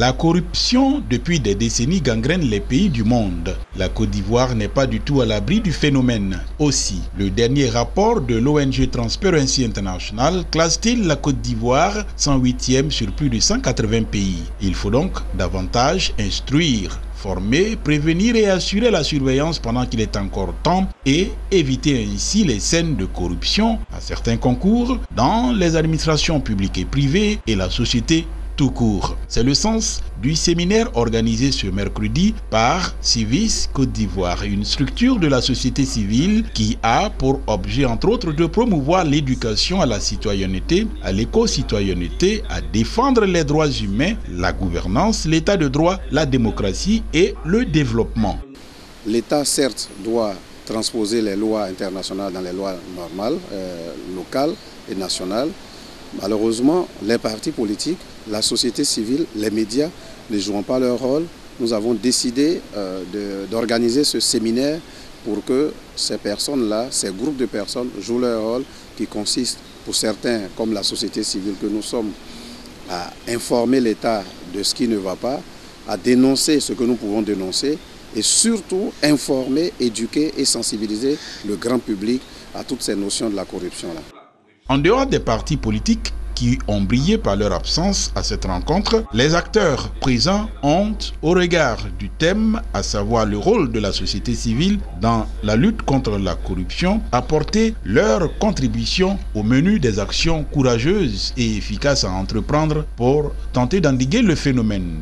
La corruption, depuis des décennies, gangrène les pays du monde. La Côte d'Ivoire n'est pas du tout à l'abri du phénomène. Aussi, le dernier rapport de l'ONG Transparency International classe-t-il la Côte d'Ivoire 108e sur plus de 180 pays. Il faut donc davantage instruire, former, prévenir et assurer la surveillance pendant qu'il est encore temps et éviter ainsi les scènes de corruption à certains concours dans les administrations publiques et privées et la société tout court. C'est le sens du séminaire organisé ce mercredi par Civis Côte d'Ivoire, une structure de la société civile qui a pour objet entre autres de promouvoir l'éducation à la citoyenneté, à l'éco-citoyenneté, à défendre les droits humains, la gouvernance, l'état de droit, la démocratie et le développement. L'État certes doit transposer les lois internationales dans les lois normales, locales et nationales. Malheureusement, les partis politiques, la société civile, les médias ne jouant pas leur rôle. Nous avons décidé d'organiser ce séminaire pour que ces personnes-là, ces groupes de personnes jouent leur rôle qui consiste pour certains, comme la société civile que nous sommes, à informer l'État de ce qui ne va pas, à dénoncer ce que nous pouvons dénoncer et surtout informer, éduquer et sensibiliser le grand public à toutes ces notions de la corruption-là. En dehors des partis politiques qui ont brillé par leur absence à cette rencontre, les acteurs présents ont, au regard du thème, à savoir le rôle de la société civile dans la lutte contre la corruption, apporté leur contribution au menu des actions courageuses et efficaces à entreprendre pour tenter d'endiguer le phénomène.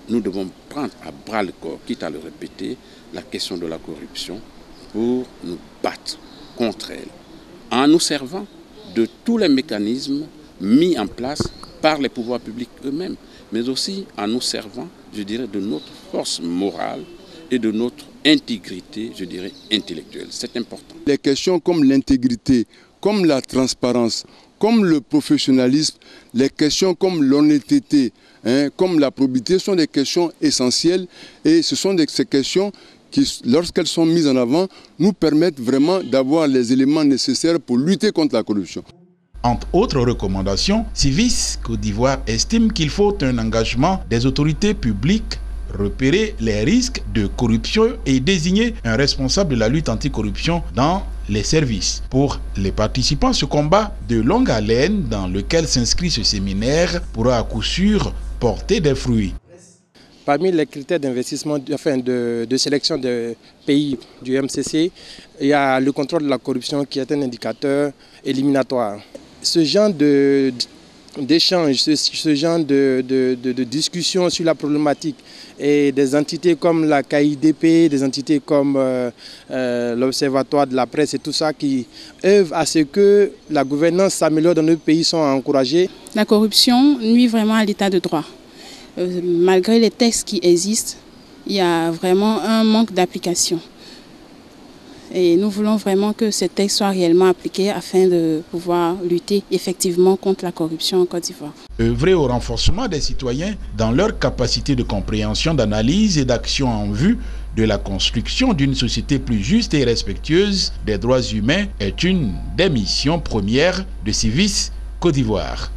Nous devons prendre à bras le corps, quitte à le répéter, la question de la corruption pour nous battre contre elle, en nous servant de tous les mécanismes mis en place par les pouvoirs publics eux-mêmes, mais aussi en nous servant, je dirais, de notre force morale et de notre intégrité, je dirais, intellectuelle. C'est important. Les questions comme l'intégrité, comme la transparence, comme le professionnalisme, les questions comme l'honnêteté, comme la probité sont des questions essentielles et ce sont ces questions qui, lorsqu'elles sont mises en avant, nous permettent vraiment d'avoir les éléments nécessaires pour lutter contre la corruption. Entre autres recommandations, Civis Côte d'Ivoire estime qu'il faut un engagement des autorités publiques, repérer les risques de corruption et désigner un responsable de la lutte anticorruption dans les services. Pour les participants, ce combat de longue haleine dans lequel s'inscrit ce séminaire pourra à coup sûr porter des fruits. Parmi les critères d'investissement, enfin de sélection des pays du MCC, il y a le contrôle de la corruption qui est un indicateur éliminatoire. Ce genre d'échange, ce genre de discussion sur la problématique et des entités comme la KIDP, des entités comme l'Observatoire de la presse et tout ça qui œuvrent à ce que la gouvernance s'améliore dans notre pays sont encouragés. La corruption nuit vraiment à l'état de droit. Malgré les textes qui existent, il y a vraiment un manque d'application. Et nous voulons vraiment que ces textes soient réellement appliqués afin de pouvoir lutter effectivement contre la corruption en Côte d'Ivoire. Œuvrer au renforcement des citoyens dans leur capacité de compréhension, d'analyse et d'action en vue de la construction d'une société plus juste et respectueuse des droits humains est une des missions premières de Civis Côte d'Ivoire.